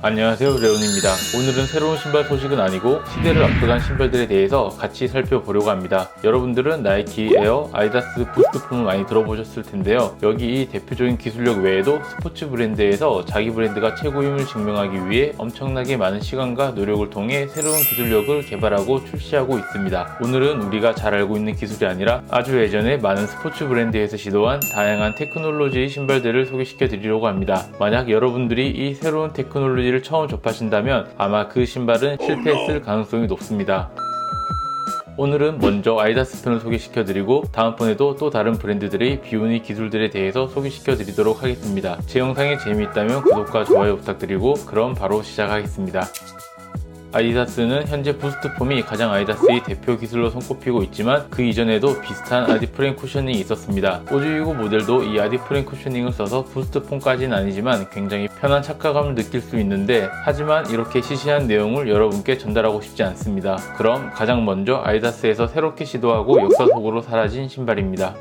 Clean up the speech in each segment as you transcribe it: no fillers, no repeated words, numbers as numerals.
안녕하세요, 레온입니다. 오늘은 새로운 신발 소식은 아니고 시대를 앞서간 신발들에 대해서 같이 살펴보려고 합니다. 여러분들은 나이키 에어, 아디다스 부스트폼을 많이 들어보셨을 텐데요. 여기 이 대표적인 기술력 외에도 스포츠 브랜드에서 자기 브랜드가 최고임을 증명하기 위해 엄청나게 많은 시간과 노력을 통해 새로운 기술력을 개발하고 출시하고 있습니다. 오늘은 우리가 잘 알고 있는 기술이 아니라 아주 예전에 많은 스포츠 브랜드에서 시도한 다양한 테크놀로지의 신발들을 소개시켜 드리려고 합니다. 만약 여러분들이 이 새로운 테크놀로지를 처음 접하신다면 아마 그 신발은 실패했을 가능성이 높습니다. 오늘은 먼저 아디다스 편을 소개시켜드리고 다음번에도 또 다른 브랜드들의 비우니 기술들에 대해서 소개시켜드리도록 하겠습니다. 제 영상이 재미있다면 구독과 좋아요 부탁드리고 그럼 바로 시작하겠습니다. 아디다스는 현재 부스트폼이 가장 아디다스의 대표 기술로 손꼽히고 있지만 그 이전에도 비슷한 아디프레임 쿠셔닝이 있었습니다. 오즈유고 모델도 이 아디프레임 쿠셔닝을 써서 부스트폼까지는 아니지만 굉장히 편한 착화감을 느낄 수 있는데 하지만 이렇게 시시한 내용을 여러분께 전달하고 싶지 않습니다. 그럼 가장 먼저 아디다스에서 새롭게 시도하고 역사 속으로 사라진 신발입니다.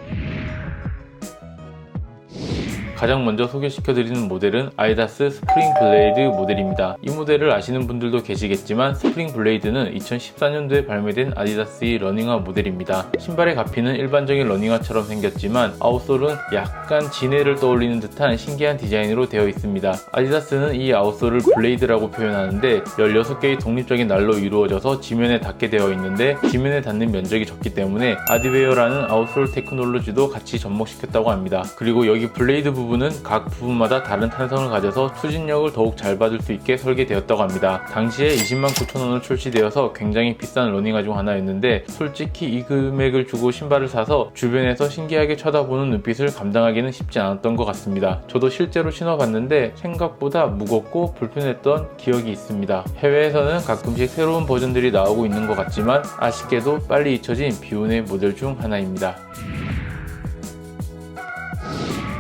가장 먼저 소개시켜드리는 모델은 아디다스 스프링 블레이드 모델입니다. 이 모델을 아시는 분들도 계시겠지만 스프링 블레이드는 2014년도에 발매된 아디다스의 러닝화 모델입니다. 신발의 가피는 일반적인 러닝화처럼 생겼지만 아웃솔은 약간 진해를 떠올리는 듯한 신기한 디자인으로 되어 있습니다. 아디다스는 이 아웃솔을 블레이드라고 표현하는데 16개의 독립적인 날로 이루어져서 지면에 닿게 되어 있는데 지면에 닿는 면적이 적기 때문에 아디웨어라는 아웃솔 테크놀로지도 같이 접목시켰다고 합니다. 그리고 여기 블레이드 부분은 각 부분마다 다른 탄성을 가져서 추진력을 더욱 잘 받을 수 있게 설계되었다고 합니다. 당시에 209,000원을 출시되어서 굉장히 비싼 러닝화 중 하나였는데 솔직히 이 금액을 주고 신발을 사서 주변에서 신기하게 쳐다보는 눈빛을 감당하기는 쉽지 않았던 것 같습니다. 저도 실제로 신어봤는데 생각보다 무겁고 불편했던 기억이 있습니다. 해외에서는 가끔씩 새로운 버전들이 나오고 있는 것 같지만 아쉽게도 빨리 잊혀진 비운의 모델 중 하나입니다.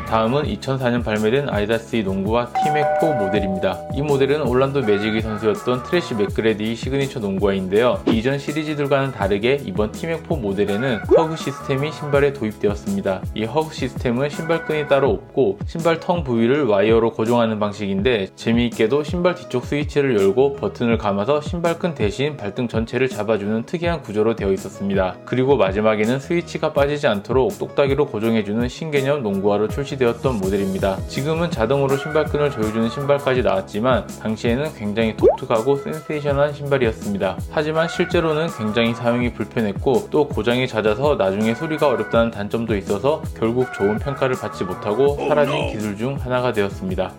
다음은 2004년 발매된 아디다스의 농구화 티맥4 모델입니다. 이 모델은 올란도 매직의 선수였던 트래시 맥그레디의 시그니처 농구화인데요. 이전 시리즈들과는 다르게 이번 티맥4 모델에는 허그 시스템이 신발에 도입되었습니다. 이 허그 시스템은 신발끈이 따로 없고 신발 텅 부위를 와이어로 고정하는 방식인데 재미있게도 신발 뒤쪽 스위치를 열고 버튼을 감아서 신발끈 대신 발등 전체를 잡아주는 특이한 구조로 되어 있었습니다. 그리고 마지막에는 스위치가 빠지지 않도록 똑딱이로 고정해주는 신개념 농구화로 출시되었던 모델입니다. 지금은 자동으로 신발끈을 조여주는 신발까지 나왔지만 당시에는 굉장히 독특하고 센세이션한 신발이었습니다. 하지만 실제로는 굉장히 사용이 불편했고 또 고장이 잦아서 나중에 수리가 어렵다는 단점도 있어서 결국 좋은 평가를 받지 못하고 사라진 기술 중 하나가 되었습니다.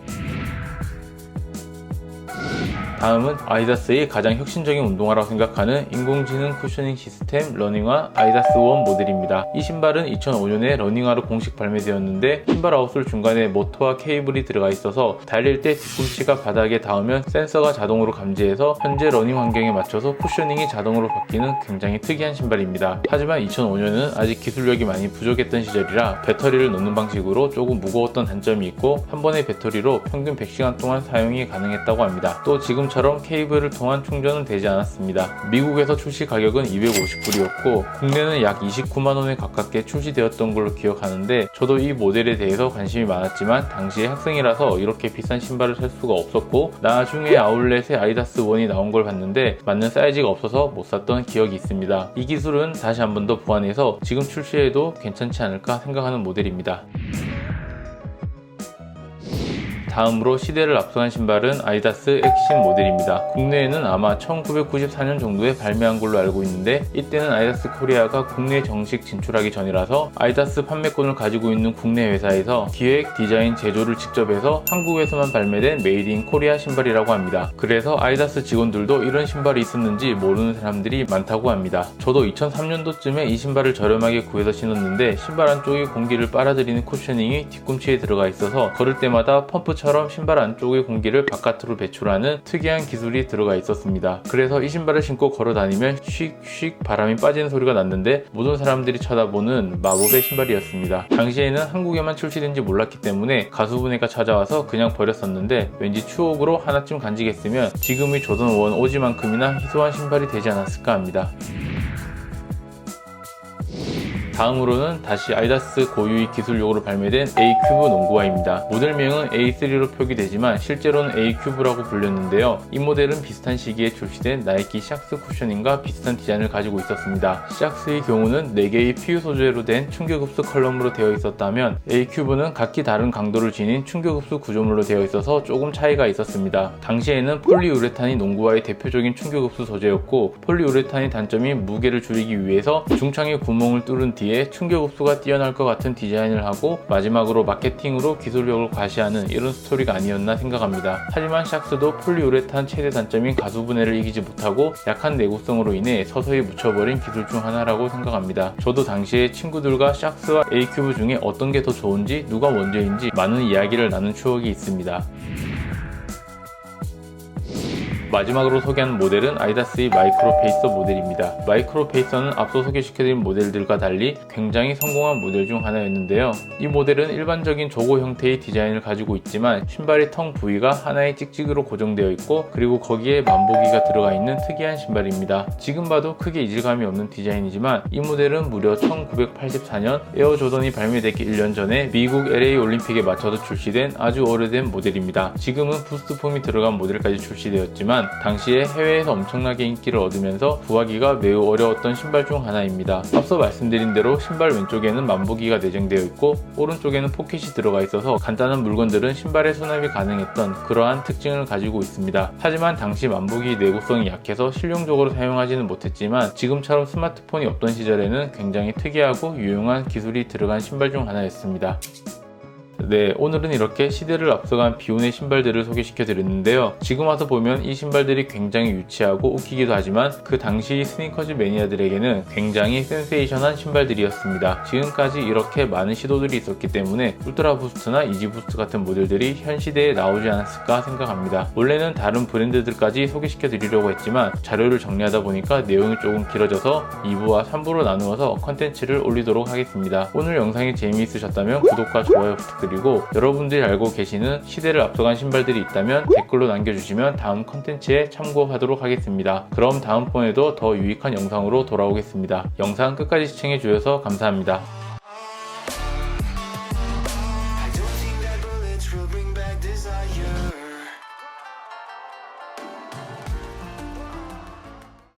다음은 아디다스의 가장 혁신적인 운동화라고 생각하는 인공지능 쿠셔닝 시스템 러닝화 아디다스 원 모델입니다. 이 신발은 2005년에 러닝화로 공식 발매되었는데 신발 아웃솔 중간에 모터와 케이블이 들어가 있어서 달릴 때 뒤꿈치가 바닥에 닿으면 센서가 자동으로 감지해서 현재 러닝 환경에 맞춰서 쿠셔닝이 자동으로 바뀌는 굉장히 특이한 신발입니다. 하지만 2005년은 아직 기술력이 많이 부족했던 시절이라 배터리를 넣는 방식으로 조금 무거웠던 단점이 있고 한 번의 배터리로 평균 100시간 동안 사용이 가능했다고 합니다. 또 지금처럼 케이블을 통한 충전은 되지 않았습니다. 미국에서 출시 가격은 250불이었고 국내는 약 29만원에 가깝게 출시되었던 걸로 기억하는데 저도 이 모델에 대해서 관심이 많았지만 당시에 학생이라서 이렇게 비싼 신발을 살 수가 없었고 나중에 아울렛에 아디다스 원이 나온 걸 봤는데 맞는 사이즈가 없어서 못 샀던 기억이 있습니다. 이 기술은 다시 한 번 더 보완해서 지금 출시해도 괜찮지 않을까 생각하는 모델입니다. 다음으로 시대를 앞서간 신발은 아디다스 액신 모델입니다. 국내에는 아마 1994년 정도에 발매한 걸로 알고 있는데 이때는 아디다스 코리아가 국내 정식 진출하기 전이라서 아디다스 판매권을 가지고 있는 국내 회사에서 기획, 디자인, 제조를 직접 해서 한국에서만 발매된 메이드 인 코리아 신발이라고 합니다. 그래서 아디다스 직원들도 이런 신발이 있었는지 모르는 사람들이 많다고 합니다. 저도 2003년도쯤에 이 신발을 저렴하게 구해서 신었는데 신발 안쪽에 공기를 빨아들이는 쿠셔닝이 뒤꿈치에 들어가 있어서 걸을 때마다 펌프 처럼 신발 안쪽의 공기를 바깥으로 배출하는 특이한 기술이 들어가 있었습니다. 그래서 이 신발을 신고 걸어 다니면 휙휙 바람이 빠지는 소리가 났는데 모든 사람들이 쳐다보는 마법의 신발이었습니다. 당시에는 한국에만 출시된지 몰랐기 때문에 가수분해가 찾아와서 그냥 버렸었는데 왠지 추억으로 하나쯤 간직했으면 지금의 조던 1 오지만큼이나 희소한 신발이 되지 않았을까 합니다. 다음으로는 다시 아디다스 고유의 기술력으로 발매된 A-큐브 농구화입니다. 모델명은 A3로 표기되지만 실제로는 A-큐브라고 불렸는데요. 이 모델은 비슷한 시기에 출시된 나이키 샥스 쿠셔닝과 비슷한 디자인을 가지고 있었습니다. 샥스의 경우는 4개의 PU 소재로 된 충격흡수 컬럼으로 되어 있었다면 A-큐브는 각기 다른 강도를 지닌 충격흡수 구조물로 되어 있어서 조금 차이가 있었습니다. 당시에는 폴리우레탄이 농구화의 대표적인 충격흡수 소재였고, 폴리우레탄의 단점이 무게를 줄이기 위해서 중창에 구멍을 뚫은 뒤에 충격흡수가 뛰어날 것 같은 디자인을 하고 마지막으로 마케팅으로 기술력을 과시하는 이런 스토리가 아니었나 생각합니다. 하지만 샥스도 폴리우레탄 최대 단점인 가수분해를 이기지 못하고 약한 내구성으로 인해 서서히 묻혀버린 기술 중 하나라고 생각합니다. 저도 당시에 친구들과 샥스와 A-큐브 중에 어떤 게 더 좋은지, 누가 먼저인지 많은 이야기를 나눈 추억이 있습니다. 마지막으로 소개하는 모델은 아디다스의 마이크로 페이서 모델입니다. 마이크로 페이서는 앞서 소개시켜드린 모델들과 달리 굉장히 성공한 모델 중 하나였는데요. 이 모델은 일반적인 조거 형태의 디자인을 가지고 있지만 신발의 텅 부위가 하나의 찍찍이로 고정되어 있고, 그리고 거기에 만보기가 들어가 있는 특이한 신발입니다. 지금 봐도 크게 이질감이 없는 디자인이지만 이 모델은 무려 1984년 에어 조던이 발매되기 1년 전에 미국 LA 올림픽에 맞춰서 출시된 아주 오래된 모델입니다. 지금은 부스트 폼이 들어간 모델까지 출시되었지만 당시에 해외에서 엄청나게 인기를 얻으면서 구하기가 매우 어려웠던 신발 중 하나입니다. 앞서 말씀드린 대로 신발 왼쪽에는 만보기가 내장되어 있고 오른쪽에는 포켓이 들어가 있어서 간단한 물건들은 신발에 수납이 가능했던 그러한 특징을 가지고 있습니다. 하지만 당시 만보기 내구성이 약해서 실용적으로 사용하지는 못했지만 지금처럼 스마트폰이 없던 시절에는 굉장히 특이하고 유용한 기술이 들어간 신발 중 하나였습니다. 네, 오늘은 이렇게 시대를 앞서간 비운의 신발들을 소개시켜 드렸는데요. 지금 와서 보면 이 신발들이 굉장히 유치하고 웃기기도 하지만 그 당시 스니커즈 매니아들에게는 굉장히 센세이션한 신발들이었습니다. 지금까지 이렇게 많은 시도들이 있었기 때문에 울트라 부스트나 이지 부스트 같은 모델들이 현 시대에 나오지 않았을까 생각합니다. 원래는 다른 브랜드들까지 소개시켜 드리려고 했지만 자료를 정리하다 보니까 내용이 조금 길어져서 2부와 3부로 나누어서 컨텐츠를 올리도록 하겠습니다. 오늘 영상이 재미있으셨다면 구독과 좋아요 부탁드립니다. 그리고 여러분들이 알고 계시는 시대를 앞서간 신발들이 있다면 댓글로 남겨주시면 다음 컨텐츠에 참고하도록 하겠습니다. 그럼 다음번에도 더 유익한 영상으로 돌아오겠습니다. 영상 끝까지 시청해주셔서 감사합니다.